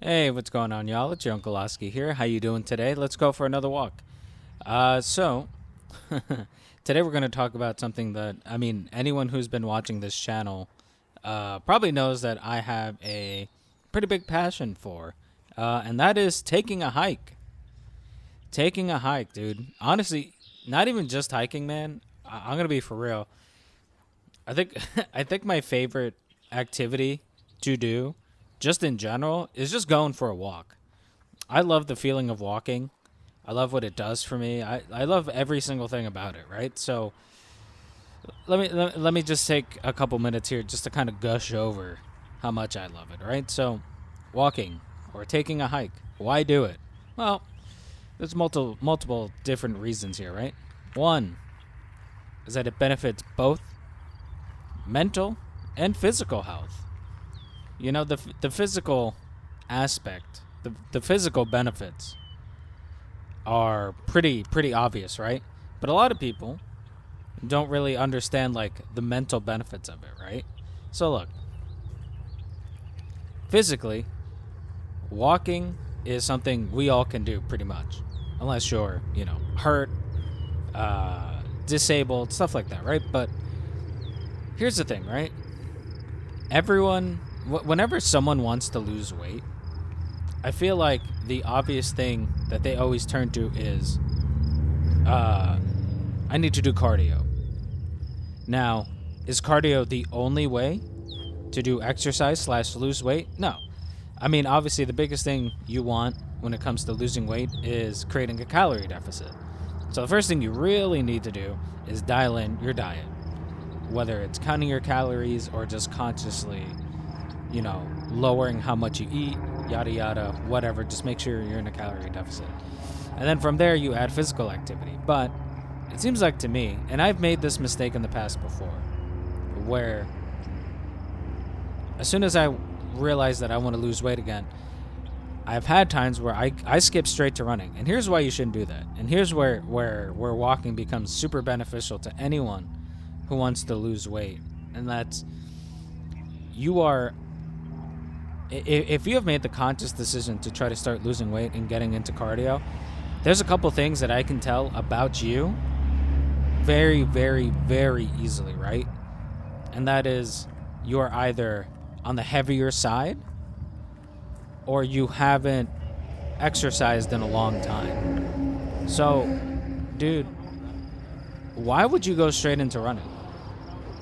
Hey, what's going on, y'all? It's your Uncle Oski here. How you doing today? Let's go for another walk. So today we're going to talk about something that anyone who's been watching this channel probably knows that I have a pretty big passion for, and that is taking a hike. Taking a hike, dude. Honestly, not even just hiking, man. I'm gonna be for real. I think I think my favorite activity to do, just in general, is just going for a walk. I love the feeling of walking. I love what it does for me. I love every single thing about it, right? So let me just take a couple minutes here just to kind of gush over how much I love it, right? So walking or taking a hike. Why do it? Well, there's multiple different reasons here, right? One is that it benefits both mental and physical health. You know, the physical aspect, the physical benefits are pretty obvious, right? But a lot of people don't really understand like the mental benefits of it, right? So look, physically, walking is something we all can do pretty much, unless you're hurt, disabled, stuff like that, right? But here's the thing, right? Everyone, whenever someone wants to lose weight, I feel like the obvious thing that they always turn to is, I need to do cardio. Now, is cardio the only way to do exercise slash lose weight? No. I mean, obviously, the biggest thing you want when it comes to losing weight is creating a calorie deficit. So the first thing you really need to do is dial in your diet, whether it's counting your calories or just consciously, lowering how much you eat, yada yada, whatever. Just make sure you're in a calorie deficit. And then from there, you add physical activity. But it seems like to me, and I've made this mistake in the past before, where as soon as I realize that I want to lose weight again, I've had times where I skip straight to running. And here's why you shouldn't do that. And here's where walking becomes super beneficial to anyone who wants to lose weight. And that's, you are, if you have made the conscious decision to try to start losing weight and getting into cardio, there's a couple things that I can tell about you very, very, very easily, right? And that is, you are either on the heavier side or you haven't exercised in a long time. So, dude, why would you go straight into running?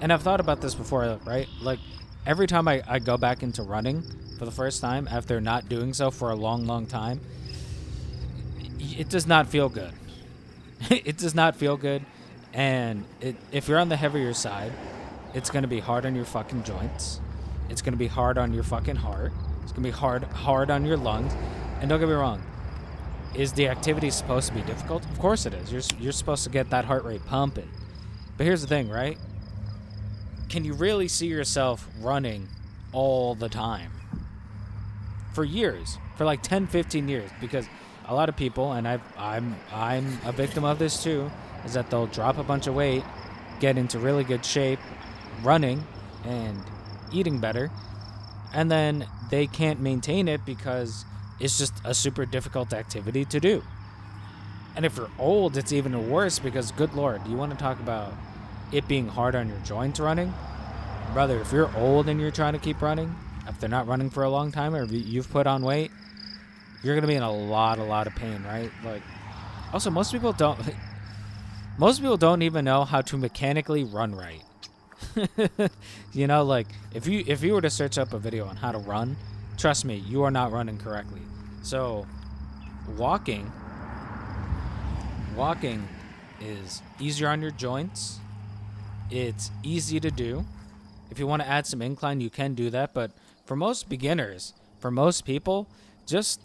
And I've thought about this before, right? Like, every time I go back into running for the first time after not doing so for a long time, it does not feel good. It does not feel good. And if you're on the heavier side, it's going to be hard on your fucking joints. It's going to be hard on your fucking heart. It's going to be hard on your lungs. And don't get me wrong, is the activity supposed to be difficult? Of course it is. You're supposed to get that heart rate pumping. But here's the thing, right? Can you really see yourself running all the time? For years, for like 10, 15 years, because a lot of people, and I'm a victim of this too, is that they'll drop a bunch of weight, get into really good shape, running and eating better, and then they can't maintain it because it's just a super difficult activity to do. And if you're old, it's even worse because, good lord, do you want to talk about it being hard on your joints running? Brother, if you're old and you're trying to keep running, if they're not running for a long time or if you've put on weight, you're going to be in a lot of pain, right? Like, also, most people don't even know how to mechanically run right. Like, if you were to search up a video on how to run, trust me, you are not running correctly. So walking is easier on your joints. It's easy to do. If you want to add some incline, you can do that, but for most beginners, for most people, just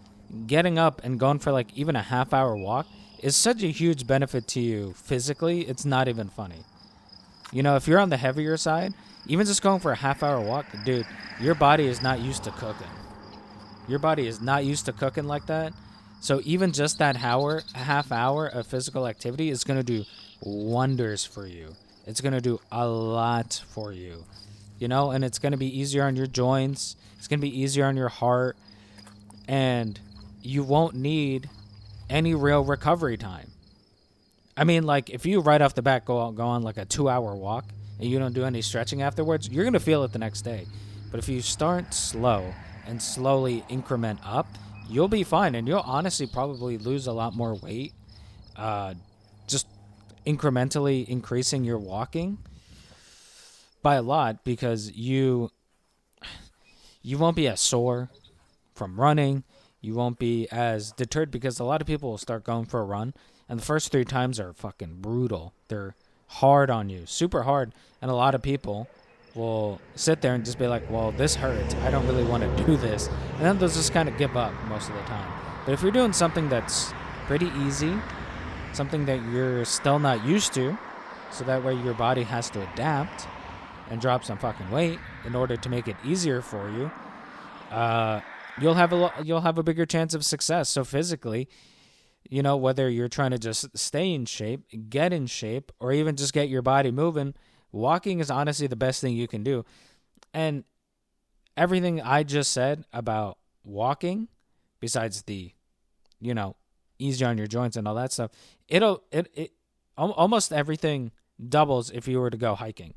getting up and going for like even a half-hour walk is such a huge benefit to you physically. It's not even funny. If you're on the heavier side, even just going for a half-hour walk, dude, your body is not used to cooking. Your body is not used to cooking like that. So even just that half hour of physical activity is going to do wonders for you. It's going to do a lot for you. And it's going to be easier on your joints. It's going to be easier on your heart. and you won't need any real recovery time. I mean, like, if you right off the bat go on like a 2-hour walk and you don't do any stretching afterwards, you're going to feel it the next day. But if you start slow and slowly increment up, you'll be fine. And you'll honestly probably lose a lot more weight just incrementally increasing your walking by a lot, because you won't be as sore from running. You won't be as deterred, because a lot of people will start going for a run, and the first 3 times are fucking brutal. They're hard on you, super hard, and a lot of people will sit there and just be like, well, this hurts. I don't really want to do this. And then they'll just kind of give up most of the time. But if you're doing something that's pretty easy, something that you're still not used to, so that way your body has to adapt and drop some fucking weight in order to make it easier for you, you'll have a bigger chance of success. So physically, whether you're trying to just stay in shape, get in shape, or even just get your body moving, walking is honestly the best thing you can do. And everything I just said about walking, besides the, easier on your joints and all that stuff, it almost everything doubles if you were to go hiking.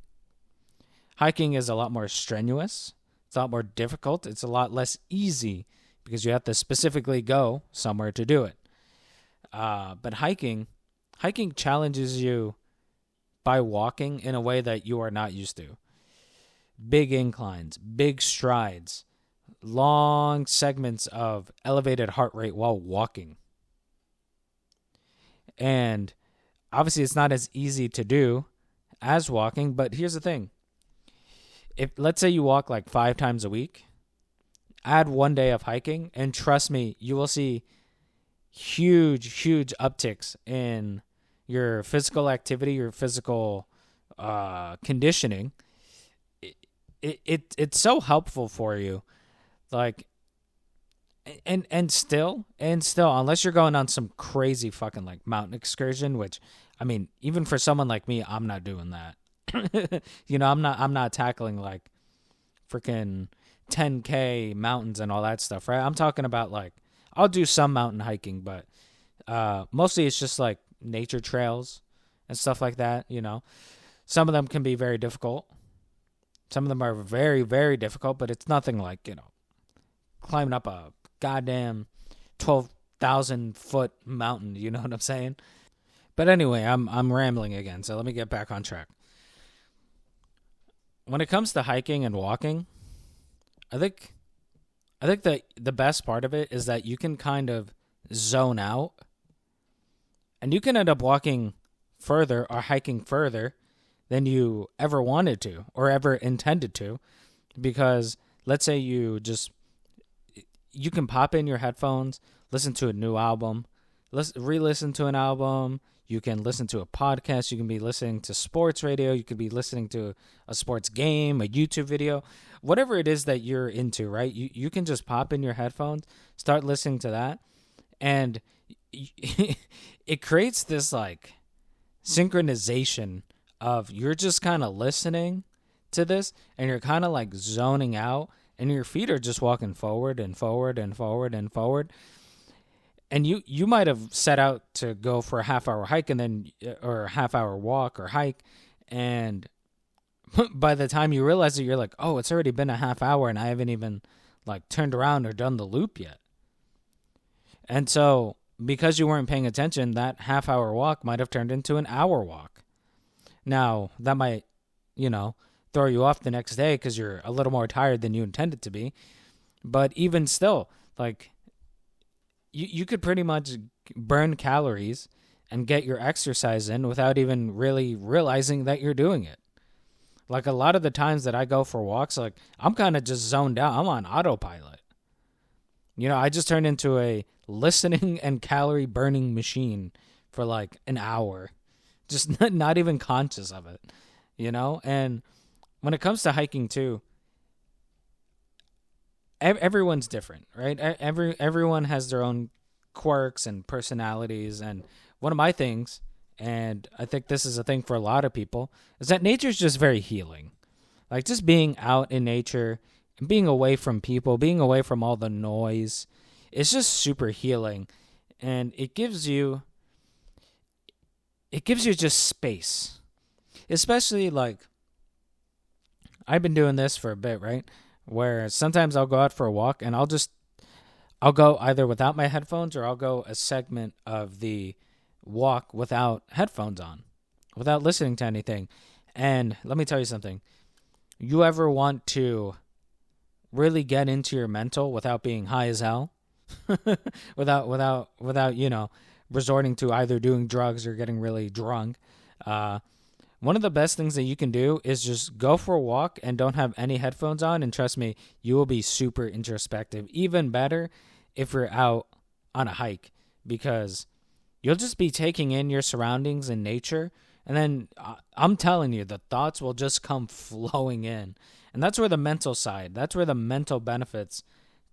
Hiking is a lot more strenuous. It's a lot more difficult. It's a lot less easy because you have to specifically go somewhere to do it. But hiking challenges you by walking in a way that you are not used to. Big inclines, big strides, long segments of elevated heart rate while walking. And obviously it's not as easy to do as walking, but here's the thing. If let's say you walk like 5 times a week, add 1 day of hiking, and trust me, you will see huge upticks in your physical activity, your physical conditioning. It's so helpful for you, like, and still, unless you're going on some crazy fucking like mountain excursion, which, I mean, even for someone like me, I'm not doing that. I'm not tackling like freaking 10K mountains and all that stuff, right? I'm talking about like, I'll do some mountain hiking, but mostly it's just like nature trails and stuff like that. Some of them can be very difficult. Some of them are very, very difficult, but it's nothing like, climbing up a goddamn 12,000 foot mountain. You know what I'm saying? But anyway, I'm rambling again, so let me get back on track. When it comes to hiking and walking, I think that the best part of it is that you can kind of zone out, and you can end up walking further or hiking further than you ever wanted to or ever intended to, because let's say you can pop in your headphones, listen to a new album, re-listen to an album. You can listen to a podcast. You can be listening to sports radio. You could be listening to a sports game, a YouTube video, whatever it is that you're into, right? You can just pop in your headphones, start listening to that, and it creates this like synchronization of you're just kind of listening to this, and you're kind of like zoning out, and your feet are just walking forward and forward and forward and forward. And you might have set out to go for a half-hour hike or a half-hour walk or hike, and by the time you realize it, you're like, oh, it's already been a half hour and I haven't even like turned around or done the loop yet. And so because you weren't paying attention, that half-hour walk might have turned into an hour walk. Now, that might, throw you off the next day because you're a little more tired than you intended to be. But even still, like, you could pretty much burn calories and get your exercise in without even really realizing that you're doing it. Like, a lot of the times that I go for walks, like, I'm kind of just zoned out. I'm on autopilot. I just turned into a listening and calorie burning machine for like an hour, just not even conscious of it, And when it comes to hiking too, everyone's different, right? Everyone has their own quirks and personalities. And one of my things, and I think this is a thing for a lot of people, is that nature's just very healing. Like, just being out in nature and being away from people, being away from all the noise, it's just super healing, and it gives you just space. Especially like I've been doing this for a bit, right? Where sometimes I'll go out for a walk and I'll go either without my headphones or I'll go a segment of the walk without headphones on, without listening to anything. And let me tell you something. You ever want to really get into your mental without being high as hell? without, resorting to either doing drugs or getting really drunk. One of the best things that you can do is just go for a walk and don't have any headphones on. And trust me, you will be super introspective. Even better if you're out on a hike, because you'll just be taking in your surroundings and nature. And then I'm telling you, the thoughts will just come flowing in. And that's where the mental side, that's where the mental benefits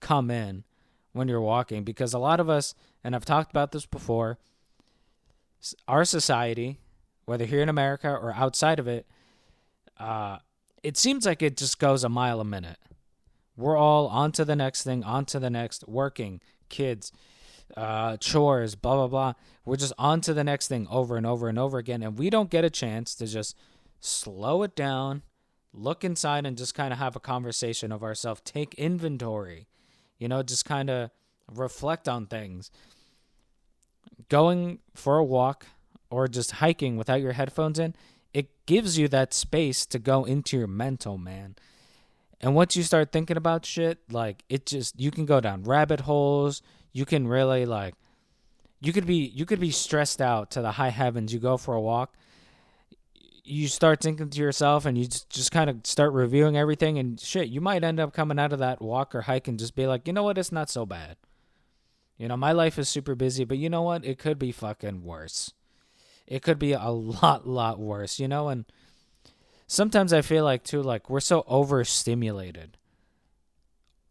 come in when you're walking. Because a lot of us, and I've talked about this before, our society, whether here in America or outside of it, it seems like it just goes a mile a minute. We're all on to the next thing, on to the next, working, kids, chores, blah, blah, blah. We're just on to the next thing over and over and over again. And we don't get a chance to just slow it down, look inside and just kind of have a conversation of ourselves, take inventory, just kind of reflect on things. Going for a walk or just hiking without your headphones in, it gives you that space to go into your mental, man. And once you start thinking about shit, like you can go down rabbit holes. You can really you could be stressed out to the high heavens. You go for a walk. You start thinking to yourself and you just kind of start reviewing everything and shit. You might end up coming out of that walk or hike and just be like, you know what? It's not so bad. My life is super busy, but you know what? It could be fucking worse. It could be a lot worse, and sometimes I feel like too, we're so overstimulated.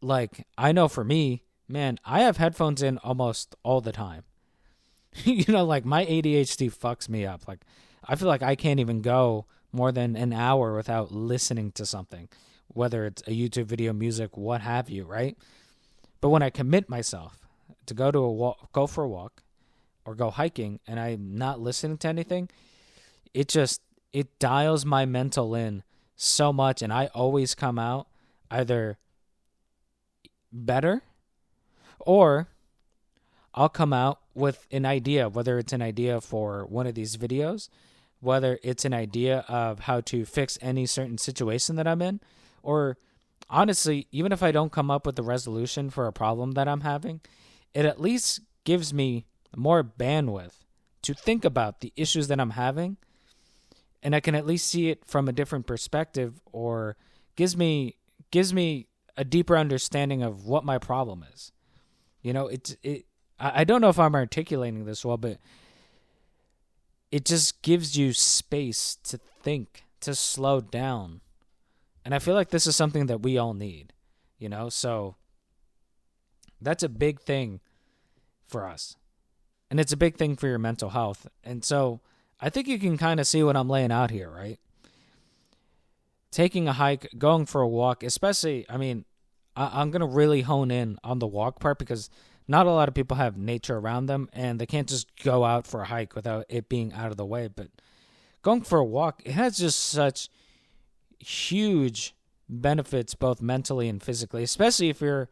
I know for me, man, I have headphones in almost all the time. My ADHD fucks me up. I feel like I can't even go more than an hour without listening to something, whether it's a YouTube video, music, what have you, right? But when I commit myself to go for a walk, or go hiking, and I'm not listening to anything, it dials my mental in so much, and I always come out either better, or I'll come out with an idea, whether it's an idea for one of these videos, whether it's an idea of how to fix any certain situation that I'm in, or honestly, even if I don't come up with the resolution for a problem that I'm having, it at least gives me more bandwidth to think about the issues that I'm having, and I can at least see it from a different perspective, or gives me a deeper understanding of what my problem is. I don't know if I'm articulating this well, but it just gives you space to think, to slow down. And I feel like this is something that we all need, so that's a big thing for us. And it's a big thing for your mental health. And so I think you can kind of see what I'm laying out here, right? Taking a hike, going for a walk, especially, I'm going to really hone in on the walk part, because not a lot of people have nature around them and they can't just go out for a hike without it being out of the way. But going for a walk, it has just such huge benefits, both mentally and physically, especially if you're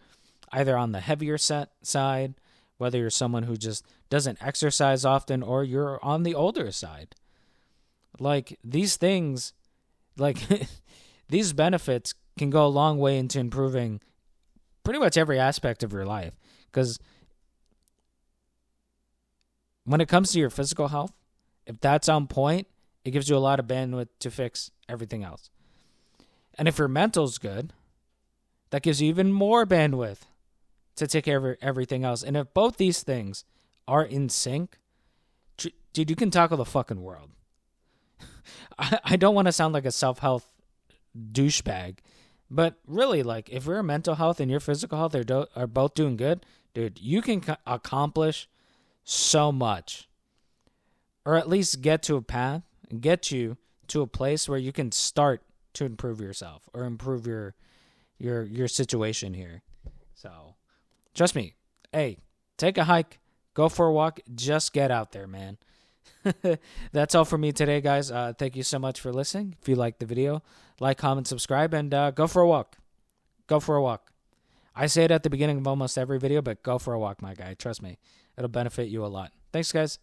either on the heavier side, whether you're someone who just doesn't exercise often, or you're on the older side. These things, these benefits can go a long way into improving pretty much every aspect of your life. Because when it comes to your physical health, if that's on point, it gives you a lot of bandwidth to fix everything else. And if your mental's good, that gives you even more bandwidth to take care of everything else. And if both these things are in sync, dude, you can tackle the fucking world. I don't want to sound like a self-health douchebag, but really, if your mental health and your physical health are both doing good, dude, you can accomplish so much, or at least get to a path and get you to a place where you can start to improve yourself or improve your situation here. So trust me, Hey, take a hike, go for a walk, just get out there, man. That's all for me today, guys. Thank you so much for listening. If you liked the video, like, comment, subscribe, and go for a walk. Go for a walk. I say it at the beginning of almost every video, but go for a walk, my guy. Trust me. It'll benefit you a lot. Thanks, guys.